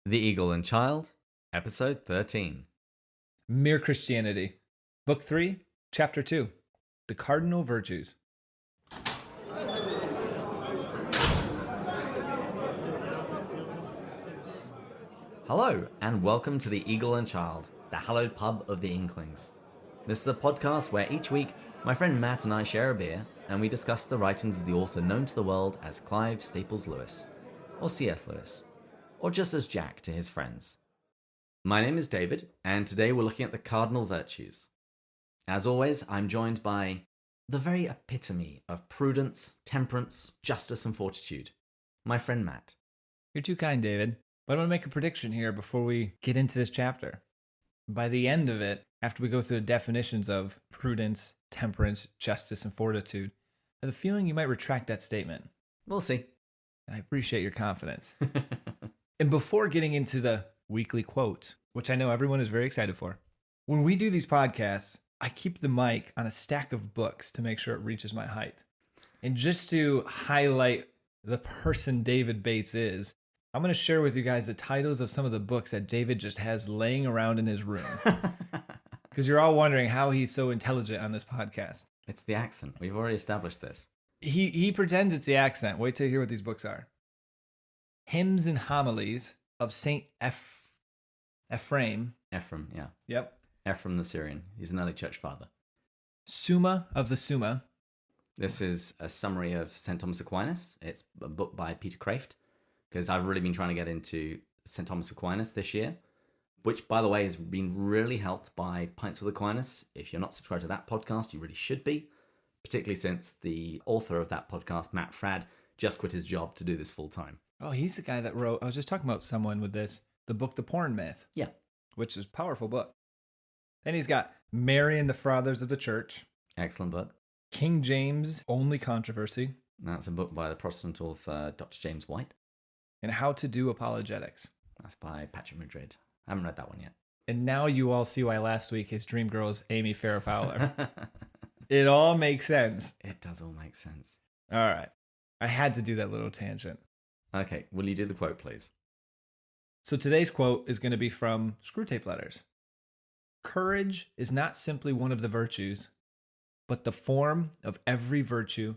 The Eagle and Child, Episode 13. Mere Christianity. Book 3, Chapter 2. The Cardinal Virtues. Hello, and welcome to The Eagle and Child, the hallowed pub of the Inklings. This is a podcast where each week my friend Matt and I share a beer, and we discuss the writings of the author known to the world as Clive Staples Lewis, or C.S. Lewis, or just as Jack to his friends. My name is David, and today we're looking at the Cardinal Virtues. As always, I'm joined by the very epitome of prudence, temperance, justice, and fortitude, my friend Matt. You're too kind, David. But I want to make a prediction here before we get into this chapter. By the end of it, after we go through the definitions of prudence, temperance, justice, and fortitude, I have the feeling you might retract that statement. We'll see. I appreciate your confidence. And before getting into the weekly quote, which I know everyone is very excited for, when we do these podcasts, I keep the mic on a stack of books to make sure it reaches my height. And just to highlight the person David Bates is, I'm going to share with you guys the titles of some of the books that David just has laying around in his room. Because you're all wondering how he's so intelligent on this podcast. It's the accent. We've already established this. He pretends it's the accent. Wait till you hear what these books are. Hymns and Homilies of Saint Ephraim. Ephraim, yeah. Yep. Ephraim the Syrian. He's an early church father. Summa of the Summa. This is a summary of St. Thomas Aquinas. It's a book by Peter Kraft, because I've really been trying to get into St. Thomas Aquinas this year, which, by the way, has been really helped by Pints with Aquinas. If you're not subscribed to that podcast, you really should be, particularly since the author of that podcast, Matt Fradd, just quit his job to do this full time. Oh, he's the guy that wrote, I was just talking about someone with this, the book The Porn Myth. Yeah. Which is a powerful book. Then he's got Mary and the Fathers of the Church. Excellent book. King James' Only Controversy. That's a book by the Protestant author Dr. James White. And How to Do Apologetics. That's by Patrick Madrid. I haven't read that one yet. And now you all see why last week his dream girl is Amy Farrah Fowler. It all makes sense. It does all make sense. All right. I had to do that little tangent. Okay, will you do the quote, please? So today's quote is going to be from Screwtape Letters. Courage is not simply one of the virtues, but the form of every virtue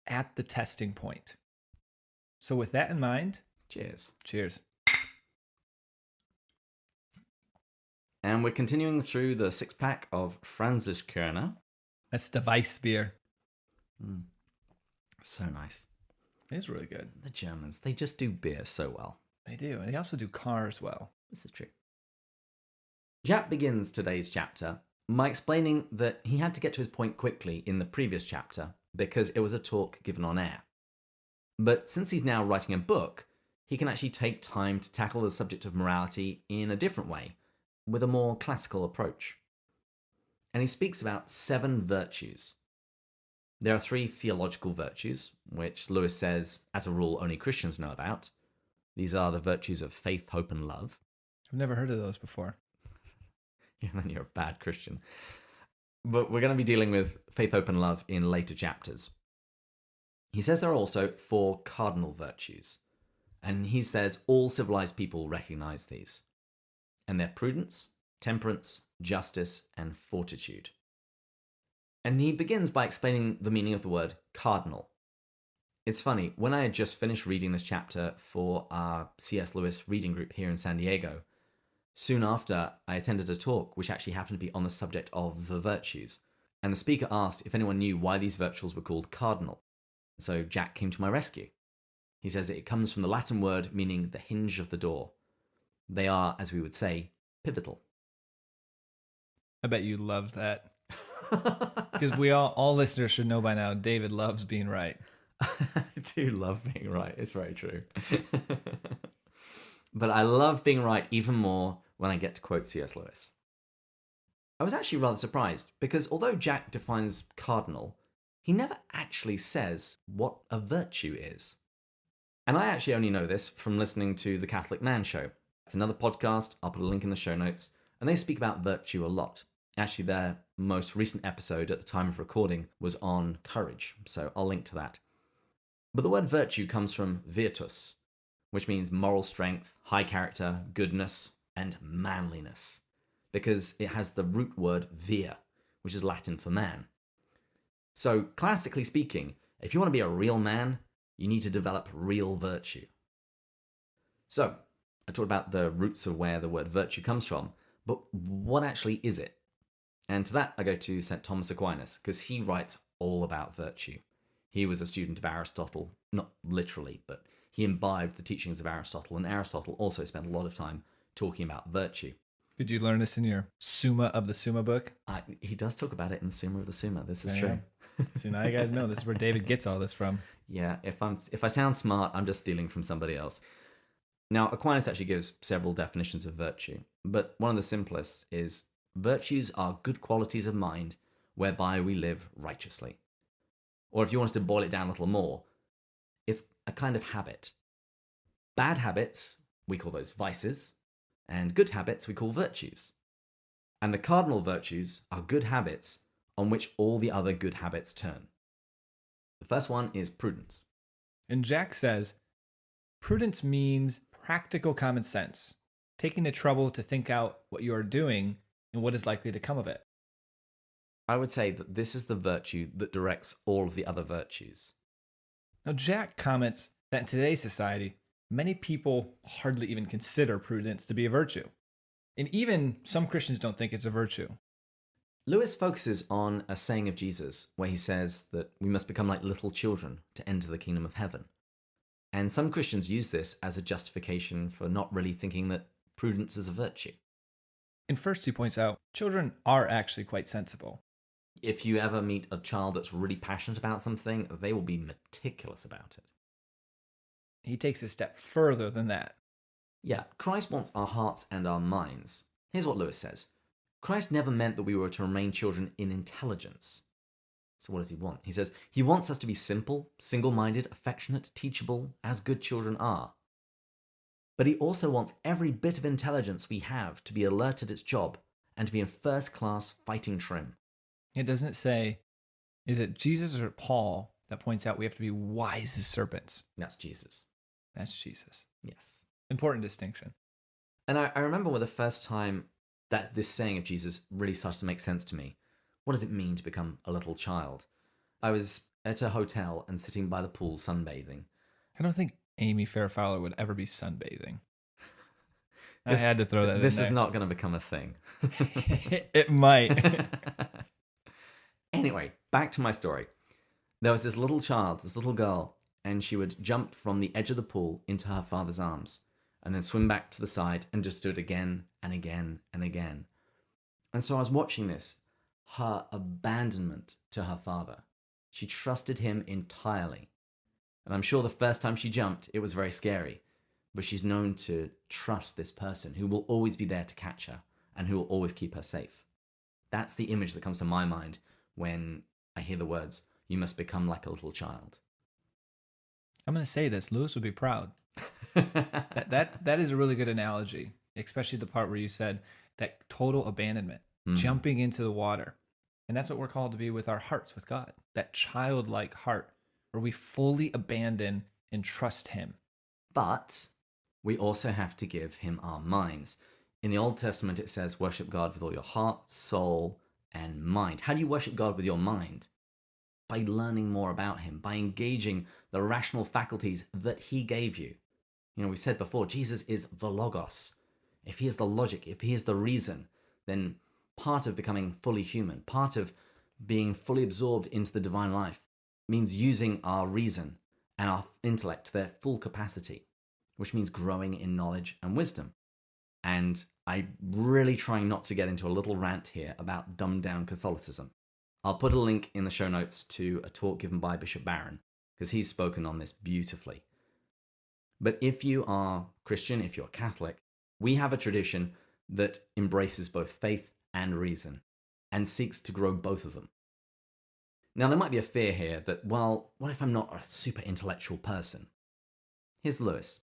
at the testing point. So with that in mind, Cheers. Cheers. And we're continuing through the six-pack of Franziskirner. That's the Weiss beer. So nice. It's really good. The Germans, they just do beer so well. They do. And they also do cars well. This is true. Jack begins today's chapter by explaining that he had to get to his point quickly in the previous chapter because it was a talk given on air. But since he's now writing a book, he can actually take time to tackle the subject of morality in a different way, with a more classical approach. And he speaks about 7 virtues. There are 3 theological virtues, which Lewis says, as a rule, only Christians know about. These are the virtues of faith, hope, and love. I've never heard of those before. Yeah, then you're a bad Christian. But we're going to be dealing with faith, hope, and love in later chapters. He says there are also 4 cardinal virtues. And he says all civilized people recognize these. And they're prudence, temperance, justice, and fortitude. And he begins by explaining the meaning of the word cardinal. It's funny, when I had just finished reading this chapter for our C.S. Lewis reading group here in San Diego, soon after I attended a talk which actually happened to be on the subject of the virtues. And the speaker asked if anyone knew why these virtues were called cardinal. So Jack came to my rescue. He says it comes from the Latin word meaning the hinge of the door. They are, as we would say, pivotal. I bet you loved that. Because all listeners should know by now, David loves being right. I do love being right. It's very true. But I love being right even more when I get to quote C.S. Lewis. I was actually rather surprised because although Jack defines cardinal, he never actually says what a virtue is. And I actually only know this from listening to The Catholic Man Show. It's another podcast. I'll put a link in the show notes. And they speak about virtue a lot. Actually, their most recent episode at the time of recording was on courage, so I'll link to that. But the word virtue comes from virtus, which means moral strength, high character, goodness, and manliness, because it has the root word vir, which is Latin for man. So, classically speaking, if you want to be a real man, you need to develop real virtue. So, I talked about the roots of where the word virtue comes from, but what actually is it? And to that, I go to St. Thomas Aquinas, because he writes all about virtue. He was a student of Aristotle, not literally, but he imbibed the teachings of Aristotle, and Aristotle also spent a lot of time talking about virtue. Did you learn this in your Summa of the Summa book? He does talk about it in Summa of the Summa. This is true. See, now you guys know this is where David gets all this from. Yeah, if I sound smart, I'm just stealing from somebody else. Now, Aquinas actually gives several definitions of virtue, but one of the simplest is virtues are good qualities of mind whereby we live righteously. Or if you want us to boil it down a little more, it's a kind of habit. Bad habits, we call those vices, and good habits we call virtues. And the cardinal virtues are good habits on which all the other good habits turn. The first one is prudence. And Jack says, prudence means practical common sense, taking the trouble to think out what you are doing and what is likely to come of it. I would say that this is the virtue that directs all of the other virtues. Now, Jack comments that in today's society, many people hardly even consider prudence to be a virtue. And even some Christians don't think it's a virtue. Lewis focuses on a saying of Jesus where he says that we must become like little children to enter the kingdom of heaven. And some Christians use this as a justification for not really thinking that prudence is a virtue. And first he points out, children are actually quite sensible. If you ever meet a child that's really passionate about something, they will be meticulous about it. He takes a step further than that. Yeah, Christ wants our hearts and our minds. Here's what Lewis says. Christ never meant that we were to remain children in intelligence. So what does he want? He says he wants us to be simple, single-minded, affectionate, teachable, as good children are. But he also wants every bit of intelligence we have to be alert at its job and to be in first-class fighting trim. It doesn't say, is it Jesus or Paul that points out we have to be wise as serpents? That's Jesus. That's Jesus. Yes. Important distinction. And I remember the first time that this saying of Jesus really started to make sense to me. What does it mean to become a little child? I was at a hotel and sitting by the pool sunbathing. I don't think Amy Fairfowler would ever be sunbathing. I had to throw that in there. This is not going to become a thing. It might. Anyway, back to my story. There was this little child, this little girl, and she would jump from the edge of the pool into her father's arms and then swim back to the side and just do it again and again and again. And so I was watching this, her abandonment to her father. She trusted him entirely. And I'm sure the first time she jumped, it was very scary. But she's known to trust this person who will always be there to catch her and who will always keep her safe. That's the image that comes to my mind when I hear the words, you must become like a little child. I'm going to say this. Lewis would be proud. That is a really good analogy, especially the part where you said that total abandonment, jumping into the water. And that's what we're called to be with our hearts with God, that childlike heart where we fully abandon and trust him. But we also have to give him our minds. In the Old Testament, it says, worship God with all your heart, soul, and mind. How do you worship God with your mind? By learning more about him, by engaging the rational faculties that he gave you. You know, we said before, Jesus is the Logos. If he is the logic, if he is the reason, then part of becoming fully human, part of being fully absorbed into the divine life means using our reason and our intellect to their full capacity, which means growing in knowledge and wisdom. And I'm really trying not to get into a little rant here about dumbed down Catholicism. I'll put a link in the show notes to a talk given by Bishop Barron, because he's spoken on this beautifully. But if you are Christian, if you're Catholic, we have a tradition that embraces both faith and reason and seeks to grow both of them. Now, there might be a fear here that, well, what if I'm not a super intellectual person? Here's Lewis.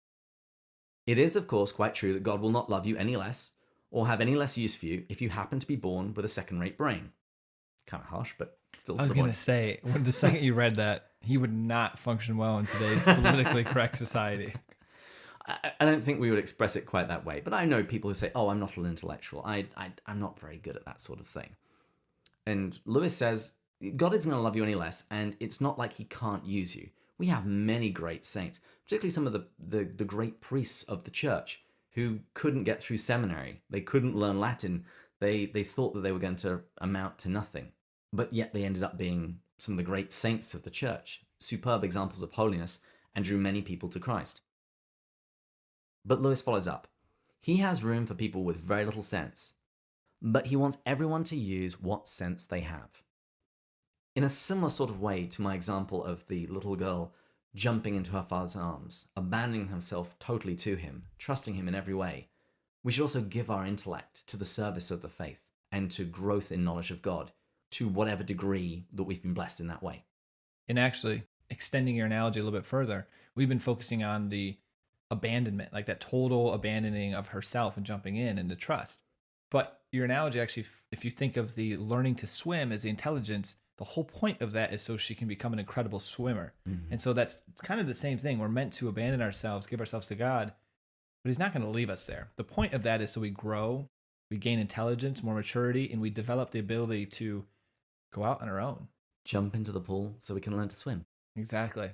It is, of course, quite true that God will not love you any less or have any less use for you if you happen to be born with a second-rate brain. Kind of harsh, but still. I was going to say, when the second you read that, he would not function well in today's politically correct society. I don't think we would express it quite that way, but I know people who say, oh, I'm not an intellectual. I'm not very good at that sort of thing. And Lewis says, God isn't going to love you any less, and it's not like he can't use you. We have many great saints, particularly some of the great priests of the church who couldn't get through seminary. They couldn't learn Latin. They thought that they were going to amount to nothing, but yet they ended up being some of the great saints of the church, superb examples of holiness, and drew many people to Christ. But Lewis follows up. He has room for people with very little sense, but he wants everyone to use what sense they have. In a similar sort of way to my example of the little girl jumping into her father's arms, abandoning herself totally to him, trusting him in every way, we should also give our intellect to the service of the faith and to growth in knowledge of God, to whatever degree that we've been blessed in that way. And actually, extending your analogy a little bit further, we've been focusing on the abandonment, like that total abandoning of herself and jumping in and the trust. But your analogy actually, if you think of the learning to swim as the intelligence, the whole point of that is so she can become an incredible swimmer. Mm-hmm. And so that's kind of the same thing. We're meant to abandon ourselves, give ourselves to God, but he's not going to leave us there. The point of that is so we grow, we gain intelligence, more maturity, and we develop the ability to go out on our own. Jump into the pool so we can learn to swim. Exactly.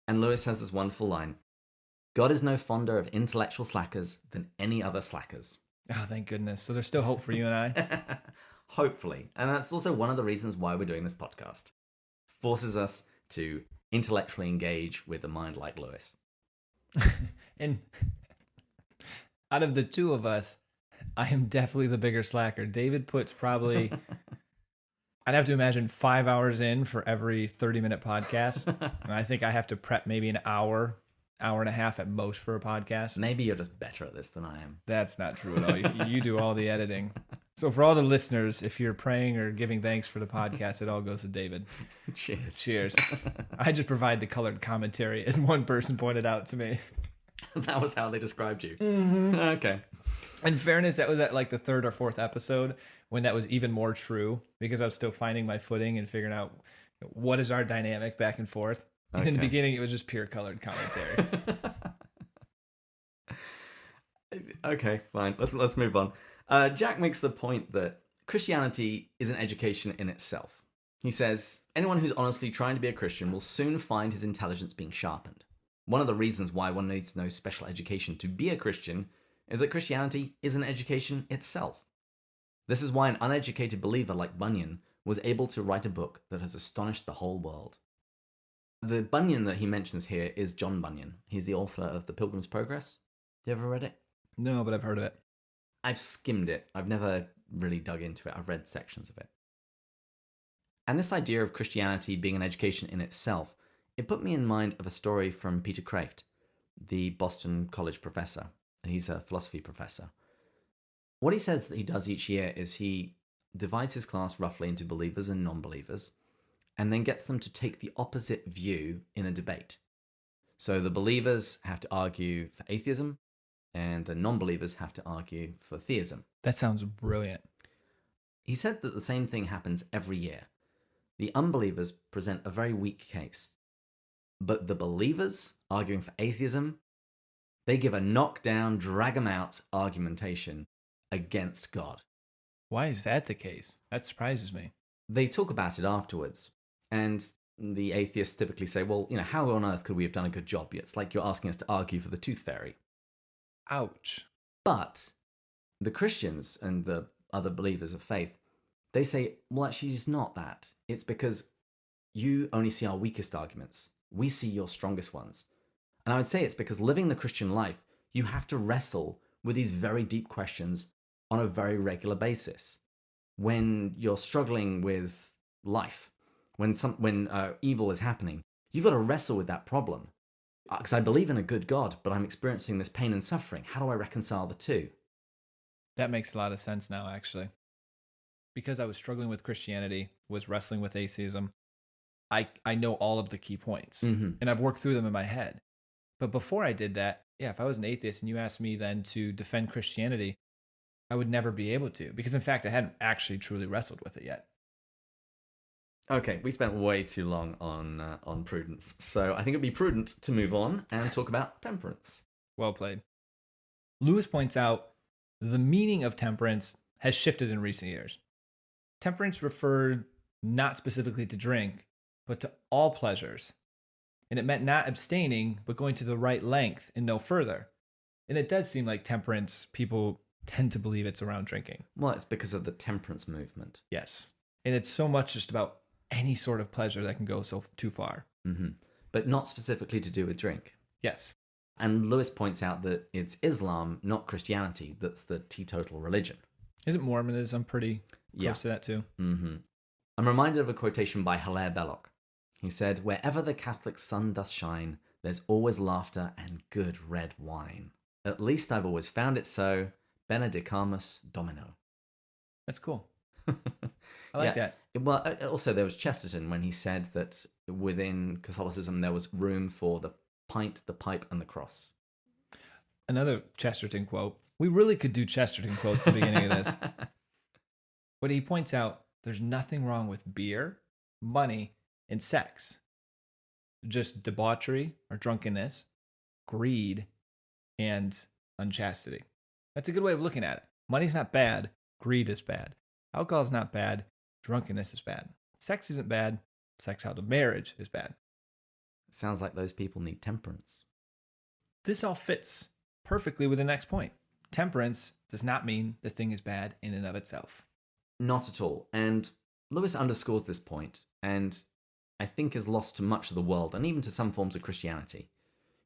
And Lewis has this wonderful line, God is no fonder of intellectual slackers than any other slackers. Oh, thank goodness. So there's still hope for you and I? Hopefully. And that's also one of the reasons why we're doing this podcast. Forces us to intellectually engage with a mind like Lewis. And out of the two of us, I am definitely the bigger slacker. David puts probably, I'd have to imagine 5 hours in for every 30-minute podcast. And I think I have to prep maybe an hour and a half at most for a podcast. Maybe you're just better at this than I am. That's not true at all. You do all the editing. So for all the listeners, if you're praying or giving thanks for the podcast, it all goes to David. Cheers. Cheers. I just provide the colored commentary, as one person pointed out to me. That was how they described you. Mm-hmm. Okay. In fairness, that was at like the 3rd or 4th episode when that was even more true, because I was still finding my footing and figuring out what is our dynamic back and forth. Okay. And in the beginning, it was just pure colored commentary. Okay, fine. Let's move on. Jack makes the point that Christianity is an education in itself. He says, anyone who's honestly trying to be a Christian will soon find his intelligence being sharpened. One of the reasons why one needs no special education to be a Christian is that Christianity is an education itself. This is why an uneducated believer like Bunyan was able to write a book that has astonished the whole world. The Bunyan that he mentions here is John Bunyan. He's the author of The Pilgrim's Progress. You ever read it? No, but I've heard of it. I've skimmed it. I've never really dug into it. I've read sections of it. And this idea of Christianity being an education in itself, it put me in mind of a story from Peter Kraft, the Boston College professor. He's a philosophy professor. What he says that he does each year is he divides his class roughly into believers and non-believers, and then gets them to take the opposite view in a debate. So the believers have to argue for atheism, and the non-believers have to argue for theism. That sounds brilliant. He said that the same thing happens every year. The unbelievers present a very weak case, but the believers arguing for atheism, they give a knockdown, drag-em-out argumentation against God. Why is that the case? That surprises me. They talk about it afterwards, and the atheists typically say, well, how on earth could we have done a good job? It's like you're asking us to argue for the tooth fairy. Ouch. But the Christians and the other believers of faith, they say, well, actually, it's not that. It's because you only see our weakest arguments. We see your strongest ones. And I would say it's because living the Christian life, you have to wrestle with these very deep questions on a very regular basis. When you're struggling with life, when evil is happening, you've got to wrestle with that problem. Because I believe in a good God, but I'm experiencing this pain and suffering. How do I reconcile the two? That makes a lot of sense now, actually. Because I was struggling with Christianity, was wrestling with atheism, I know all of the key points, and I've worked through them in my head. But before I did that, if I was an atheist and you asked me then to defend Christianity, I would never be able to, because in fact, I hadn't actually truly wrestled with it yet. Okay, we spent way too long on prudence, so I think it'd be prudent to move on and talk about temperance. Well played. Lewis points out the meaning of temperance has shifted in recent years. Temperance referred not specifically to drink, but to all pleasures. And it meant not abstaining, but going to the right length and no further. And it does seem like temperance, people tend to believe it's around drinking. Well, it's because of the temperance movement. Yes. And it's so much just about any sort of pleasure that can go so too far. Mm-hmm. But not specifically to do with drink. Yes. And Lewis points out that it's Islam, not Christianity, that's the teetotal religion. Isn't Mormonism pretty close to that too? Mm-hmm. I'm reminded of a quotation by Hilaire Belloc. He said, "Wherever the Catholic sun doth shine, there's always laughter and good red wine. At least I've always found it so. Benedicamus Domino." That's cool. I like that. Well, also there was Chesterton when he said that within Catholicism there was room for the pint, the pipe, and the cross. Another Chesterton quote. We really could do Chesterton quotes at the beginning of this. But he points out there's nothing wrong with beer, money, and sex. Just debauchery or drunkenness, greed, and unchastity. That's a good way of looking at it. Money's not bad. Greed is bad. Alcohol's not bad. Drunkenness is bad. Sex isn't bad. Sex out of marriage is bad. Sounds like those people need temperance. This all fits perfectly with the next point. Temperance does not mean the thing is bad in and of itself. Not at all. And Lewis underscores this point, and I think is lost to much of the world, and even to some forms of Christianity.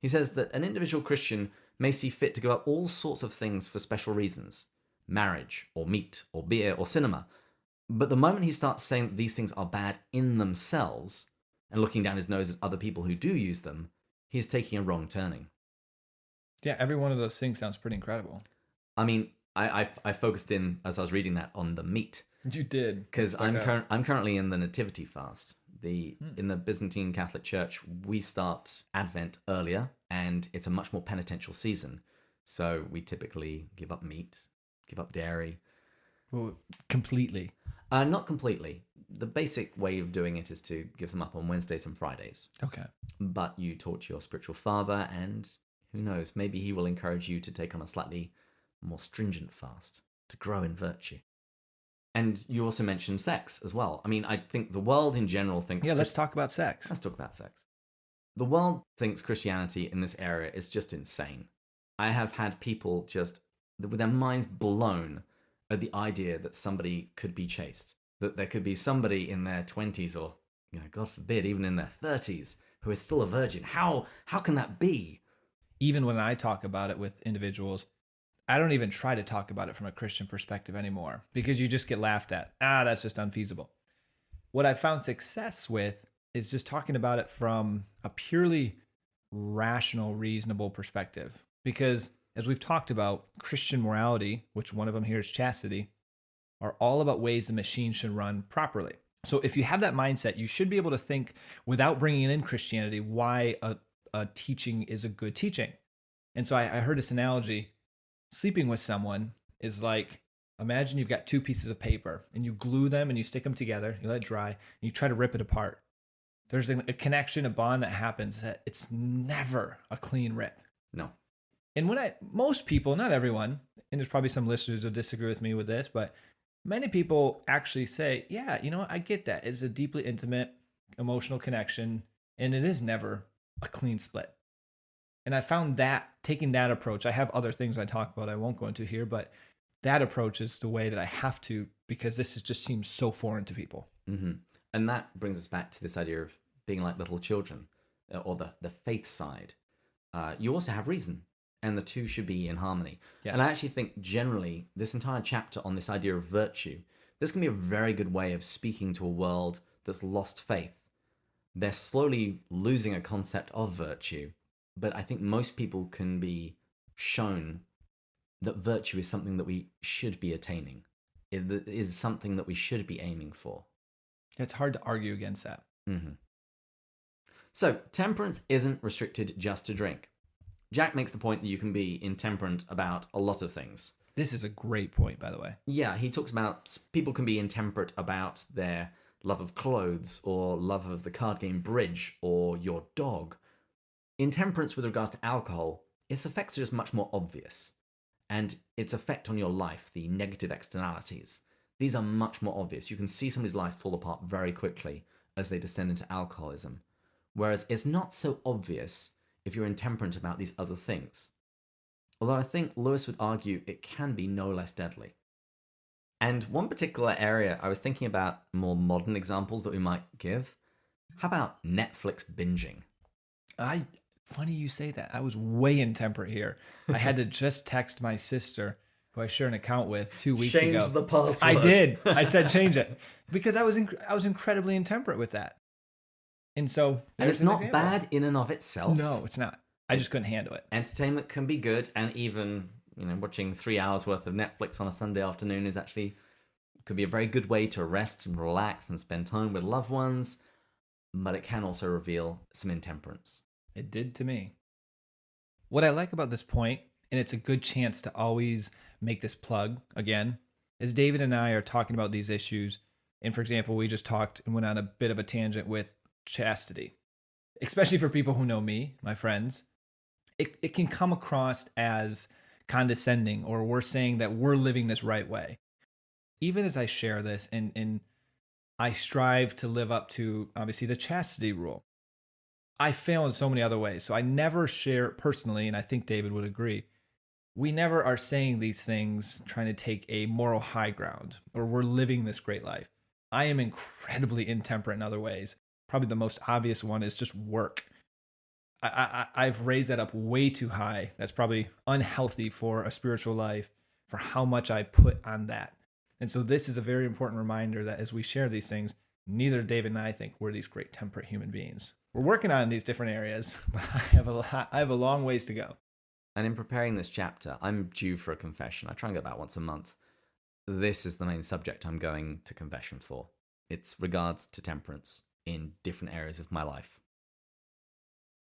He says that an individual Christian may see fit to give up all sorts of things for special reasons. Marriage, or meat, or beer, or cinema. But the moment he starts saying that these things are bad in themselves, and looking down his nose at other people who do use them, he is taking a wrong turning. Yeah, every one of those things sounds pretty incredible. I mean, I focused in, as I was reading that, on the meat. You did. Because I'm currently in the Nativity fast. In the Byzantine Catholic Church, we start Advent earlier, and it's a much more penitential season. So we typically give up meat, give up dairy. Well, completely. Not completely. The basic way of doing it is to give them up on Wednesdays and Fridays. Okay. But you talk to your spiritual father, and who knows, maybe he will encourage you to take on a slightly more stringent fast, to grow in virtue. And you also mentioned sex as well. I mean, I think the world in general thinks... Yeah, let's talk about sex. Let's talk about sex. The world thinks Christianity in this area is just insane. I have had people just, with their minds blown at the idea that somebody could be chaste. That there could be somebody in their 20s or, God forbid, even in their 30s who is still a virgin. How can that be? Even when I talk about it with individuals, I don't even try to talk about it from a Christian perspective anymore because you just get laughed at. That's just unfeasible. What I found success with is just talking about it from a purely rational, reasonable perspective. Because as we've talked about, Christian morality, which one of them here is chastity, are all about ways the machine should run properly. So if you have that mindset, you should be able to think without bringing in Christianity why a teaching is a good teaching. And so I heard this analogy. Sleeping with someone is like, imagine you've got two pieces of paper and you glue them and you stick them together, you let it dry, and you try to rip it apart. There's a connection, a bond that happens that it's never a clean rip. No. And most people, not everyone, and there's probably some listeners who disagree with me with this, but many people actually say, yeah, you know what, I get that. It's a deeply intimate, emotional connection, and it is never a clean split. And I found that taking that approach, I have other things I talk about I won't go into here, but that approach is the way that I have to, because just seems so foreign to people. Mm-hmm. And that brings us back to this idea of being like little children, or the faith side. You also have reason, and the two should be in harmony. Yes. And I actually think generally this entire chapter on this idea of virtue, this can be a very good way of speaking to a world that's lost faith. They're slowly losing a concept of virtue. But I think most people can be shown that virtue is something that we should be attaining. It is something that we should be aiming for. It's hard to argue against that. Mm-hmm. So, temperance isn't restricted just to drink. Jack makes the point that you can be intemperate about a lot of things. This is a great point, by the way. Yeah, he talks about people can be intemperate about their love of clothes, or love of the card game bridge, or your dog. Intemperance with regards to alcohol, its effects are just much more obvious. And its effect on your life, the negative externalities, these are much more obvious. You can see somebody's life fall apart very quickly as they descend into alcoholism. Whereas it's not so obvious if you're intemperate about these other things. Although I think Lewis would argue it can be no less deadly. And one particular area I was thinking about more modern examples that we might give. How about Netflix binging? Funny you say that. I was way intemperate here. I had to just text my sister, who I share an account with, 2 weeks ago. Change the password. I did. I said change it because I was incredibly intemperate with that. And so, and it's not bad in and of itself. No, it's not. I just couldn't handle it. Entertainment can be good, and even watching 3 hours worth of Netflix on a Sunday afternoon is actually could be a very good way to rest and relax and spend time with loved ones. But it can also reveal some intemperance. It did to me. What I like about this point, and it's a good chance to always make this plug again, is David and I are talking about these issues. And for example, we just talked and went on a bit of a tangent with chastity. Especially for people who know me, my friends. It can come across as condescending, or we're saying that we're living this right way. Even as I share this and I strive to live up to, obviously, the chastity rule, I fail in so many other ways. So I never share personally, and I think David would agree, we never are saying these things trying to take a moral high ground, or we're living this great life. I am incredibly intemperate in other ways. Probably the most obvious one is just work. I've raised that up way too high. That's probably unhealthy for a spiritual life, for how much I put on that. And so this is a very important reminder that as we share these things, neither David and I think we're these great temperate human beings. We're working on these different areas, but I have a long ways to go. And in preparing this chapter, I'm due for a confession. I try and go about once a month. This is the main subject I'm going to confession for. It's regards to temperance in different areas of my life.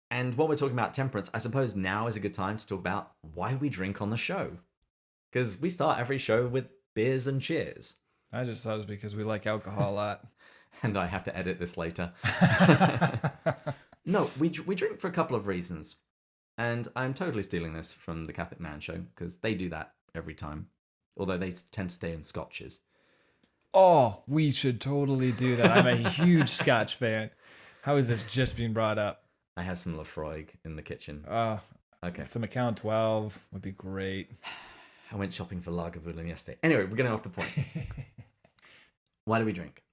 And while we're talking about temperance, I suppose now is a good time to talk about why we drink on the show. Because we start every show with beers and cheers. I just thought it was because we like alcohol a lot. And I have to edit this later. No, we drink for a couple of reasons. And I'm totally stealing this from the Catholic Man Show, because they do that every time. Although they tend to stay in scotches. Oh, we should totally do that. I'm a huge Scotch fan. How is this just being brought up? I have some Lafroig in the kitchen. Okay. Some Macallan 12 would be great. I went shopping for Lagavulin yesterday. Anyway, we're getting off the point. Why do we drink?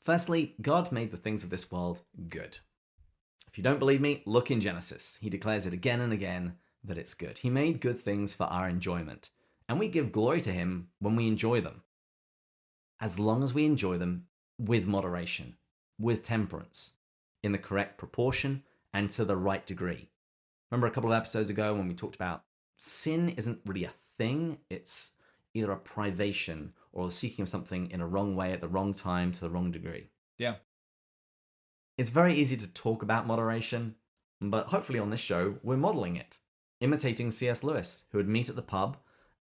Firstly, God made the things of this world good. If you don't believe me, look in Genesis. He declares it again and again that it's good. He made good things for our enjoyment, and we give glory to him when we enjoy them. As long as we enjoy them with moderation, with temperance, in the correct proportion, and to the right degree. Remember a couple of episodes ago when we talked about sin isn't really a thing, it's either a privation or the seeking of something in a wrong way at the wrong time to the wrong degree. Yeah. It's very easy to talk about moderation, but hopefully on this show, we're modeling it, imitating C.S. Lewis, who would meet at the pub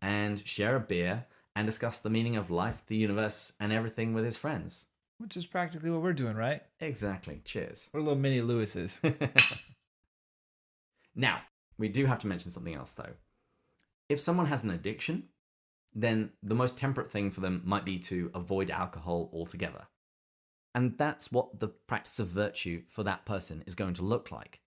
and share a beer and discuss the meaning of life, the universe, and everything with his friends. Which is practically what we're doing, right? Exactly. Cheers. We're little mini Lewises. Now, we do have to mention something else, though. If someone has an addiction, then the most temperate thing for them might be to avoid alcohol altogether. And that's what the practice of virtue for that person is going to look like.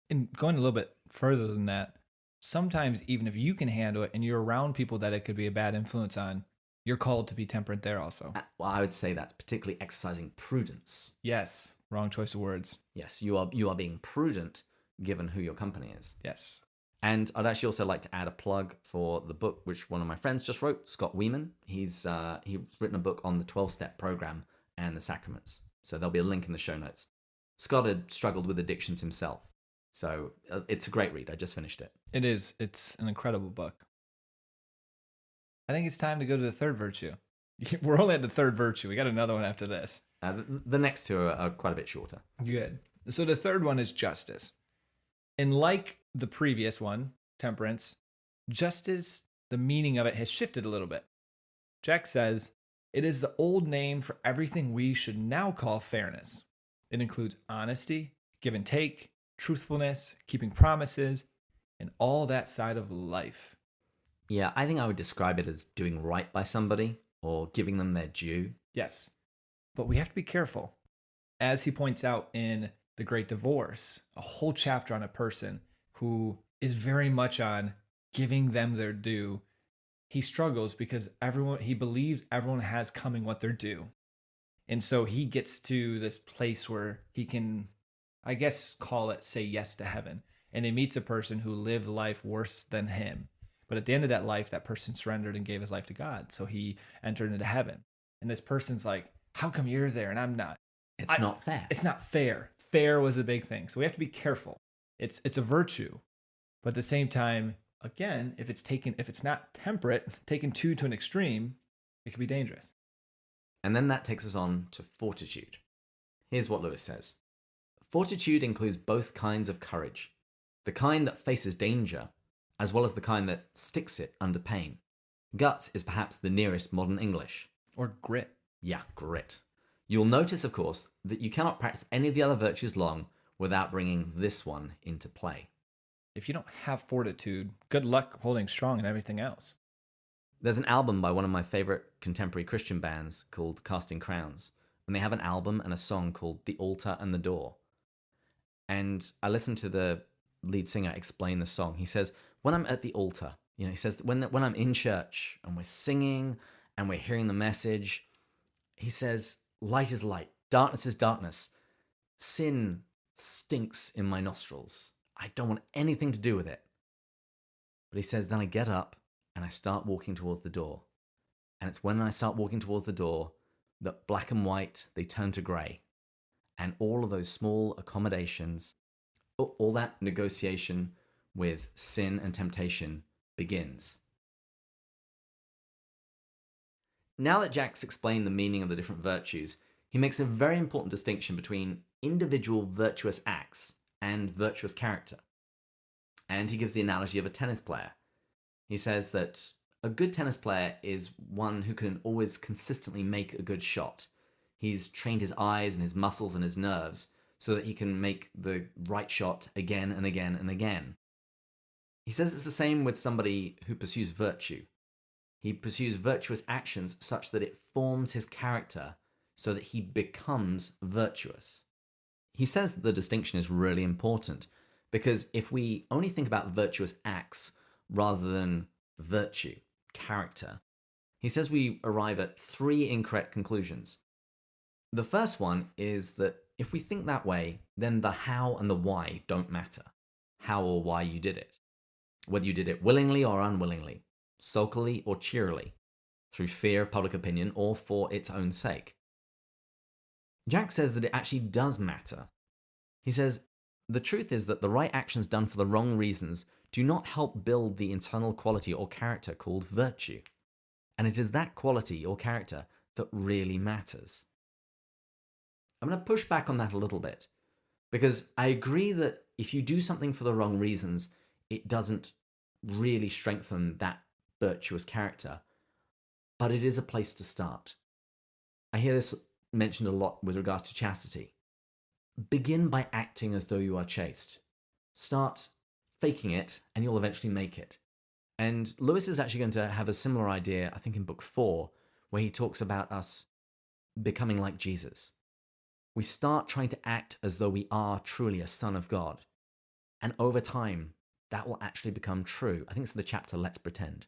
And going a little bit further than that, sometimes even if you can handle it and you're around people that it could be a bad influence on, you're called to be temperate there also. Well, I would say that's particularly exercising prudence. Yes. Wrong choice of words. Yes, you are being prudent given who your company is. Yes. And I'd actually also like to add a plug for the book which one of my friends just wrote, Scott Wieman. He's written a book on the 12-step program and the sacraments. So there'll be a link in the show notes. Scott had struggled with addictions himself. So it's a great read. I just finished it. It is. It's an incredible book. I think it's time to go to the third virtue. We're only at the third virtue. We got another one after this. The next two are quite a bit shorter. Good. So the third one is justice. And like the previous one, temperance, justice, the meaning of it has shifted a little bit. Jack says, It is the old name for everything we should now call fairness. It includes honesty, give and take, truthfulness, keeping promises, and all that side of life. Yeah, I think I would describe it as doing right by somebody or giving them their due. Yes, but we have to be careful. As he points out in The Great Divorce, a whole chapter on a person who is very much on giving them their due. He struggles because he believes everyone has coming what they're due. And so he gets to this place where he can, I guess, say yes to heaven. And he meets a person who lived life worse than him. But at the end of that life, that person surrendered and gave his life to God. So he entered into heaven. And this person's like, how come you're there and I'm not? It's not fair. It's not fair. Fair was a big thing. So we have to be careful. It's a virtue. But at the same time, again, if it's not temperate, taken to an extreme, it can be dangerous. And then that takes us on to fortitude. Here's what Lewis says. Fortitude includes both kinds of courage. The kind that faces danger, as well as the kind that sticks it under pain. Guts is perhaps the nearest modern English. Or grit. Yeah, grit. You'll notice, of course, that you cannot practice any of the other virtues long without bringing this one into play. If you don't have fortitude, good luck holding strong in everything else. There's an album by one of my favorite contemporary Christian bands called Casting Crowns, and they have an album and a song called The Altar and the Door. And I listened to the lead singer explain the song. He says, when I'm at the altar, he says, when I'm in church and we're singing and we're hearing the message, he says, light is light, darkness is darkness. Sin stinks in my nostrils. I don't want anything to do with it. But he says, then I get up and I start walking towards the door. And it's when I start walking towards the door that black and white, they turn to grey. And all of those small accommodations, all that negotiation with sin and temptation begins. Now that Jack's explained the meaning of the different virtues, he makes a very important distinction between individual virtuous acts and virtuous character. And he gives the analogy of a tennis player. He says that a good tennis player is one who can always consistently make a good shot. He's trained his eyes and his muscles and his nerves so that he can make the right shot again and again and again. He says it's the same with somebody who pursues virtue. He pursues virtuous actions such that it forms his character so that he becomes virtuous. He says that the distinction is really important because if we only think about virtuous acts rather than virtue, character, he says we arrive at three incorrect conclusions. The first one is that if we think that way, then the how and the why don't matter. How or why you did it. Whether you did it willingly or unwillingly, sulkily or cheerily, through fear of public opinion or for its own sake. Jack says that it actually does matter. He says, the truth is that the right actions done for the wrong reasons do not help build the internal quality or character called virtue. And it is that quality or character that really matters. I'm going to push back on that a little bit, because I agree that if you do something for the wrong reasons, it doesn't really strengthen that virtuous character, but it is a place to start. I hear this mentioned a lot with regards to chastity. Begin by acting as though you are chaste. Start faking it, and you'll eventually make it. And Lewis is actually going to have a similar idea, I think in book 4, where he talks about us becoming like Jesus. We start trying to act as though we are truly a son of God. And over time, that will actually become true. I think it's the chapter, Let's Pretend.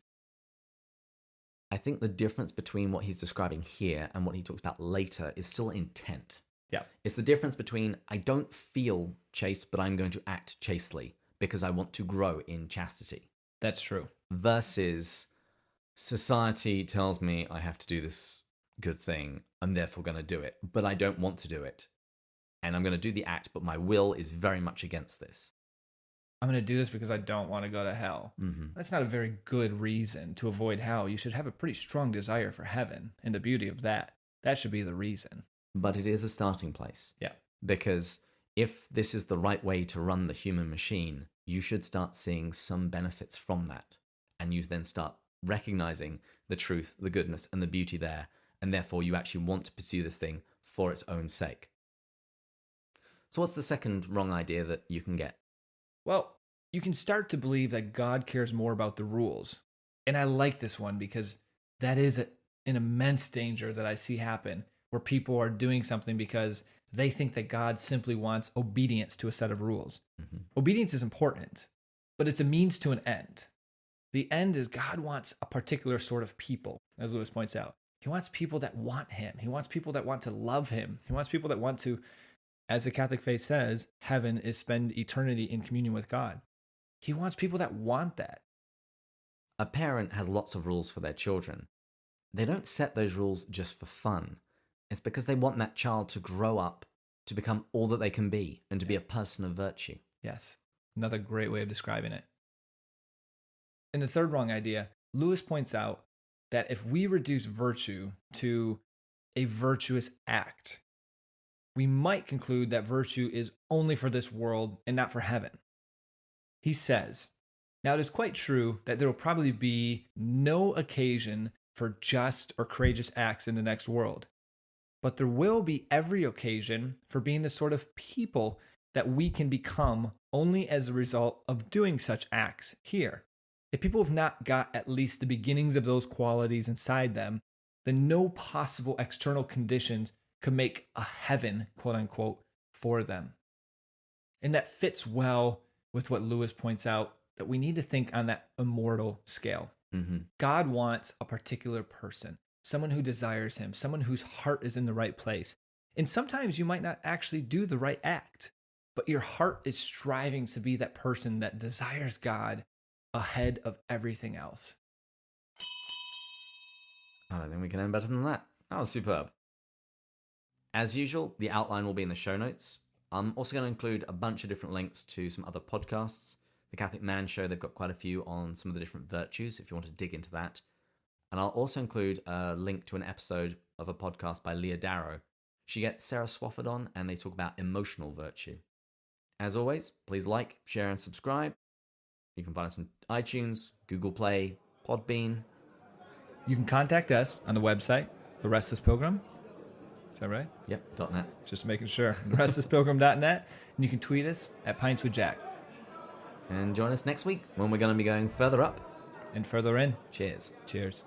I think the difference between what he's describing here and what he talks about later is still intent. Yeah. It's the difference between I don't feel chaste, but I'm going to act chastely because I want to grow in chastity. That's true. Versus society tells me I have to do this good thing. I'm therefore going to do it, but I don't want to do it. And I'm going to do the act, but my will is very much against this. I'm going to do this because I don't want to go to hell. Mm-hmm. That's not a very good reason to avoid hell. You should have a pretty strong desire for heaven and the beauty of that. That should be the reason. But it is a starting place. Yeah. Because if this is the right way to run the human machine, you should start seeing some benefits from that. And you then start recognizing the truth, the goodness, and the beauty there. and therefore you actually want to pursue this thing for its own sake. So what's the second wrong idea that you can get? Well, you can start to believe that God cares more about the rules. And I like this one because that is an immense danger that I see happen, where people are doing something because they think that God simply wants obedience to a set of rules. Mm-hmm. Obedience is important, but it's a means to an end. The end is God wants a particular sort of people, as Lewis points out. He wants people that want him. He wants people that want to love him. He wants people that want to, as the Catholic faith says, heaven is spend eternity in communion with God. He wants people that want that. A parent has lots of rules for their children. They don't set those rules just for fun. It's because they want that child to grow up, to become all that they can be, and to be a person of virtue. Yes, another great way of describing it. In the third wrong idea, Lewis points out that if we reduce virtue to a virtuous act, we might conclude that virtue is only for this world and not for heaven. He says, now it is quite true that there will probably be no occasion for just or courageous acts in the next world, but there will be every occasion for being the sort of people that we can become only as a result of doing such acts here. If people have not got at least the beginnings of those qualities inside them, then no possible external conditions could make a heaven, quote unquote, for them. And that fits well with what Lewis points out, that we need to think on that immortal scale. Mm-hmm. God wants a particular person, someone who desires him, someone whose heart is in the right place. And sometimes you might not actually do the right act, but your heart is striving to be that person that desires God ahead of everything else. I don't think we can end better than that. That was superb. As usual, the outline will be in the show notes. I'm also going to include a bunch of different links to some other podcasts. The Catholic Man Show, they've got quite a few on some of the different virtues, if you want to dig into that. And I'll also include a link to an episode of a podcast by Leah Darrow. She gets Sarah Swafford on, and they talk about emotional virtue. As always, please like, share, and subscribe. You can find us on iTunes, Google Play, Podbean. You can contact us on the website, The Restless Pilgrim. Is that right? Yep, .net. Just making sure. TheRestlessPilgrim.net. And you can tweet us at Pints with Jack. And join us next week when we're going to be going further up and further in. Cheers. Cheers.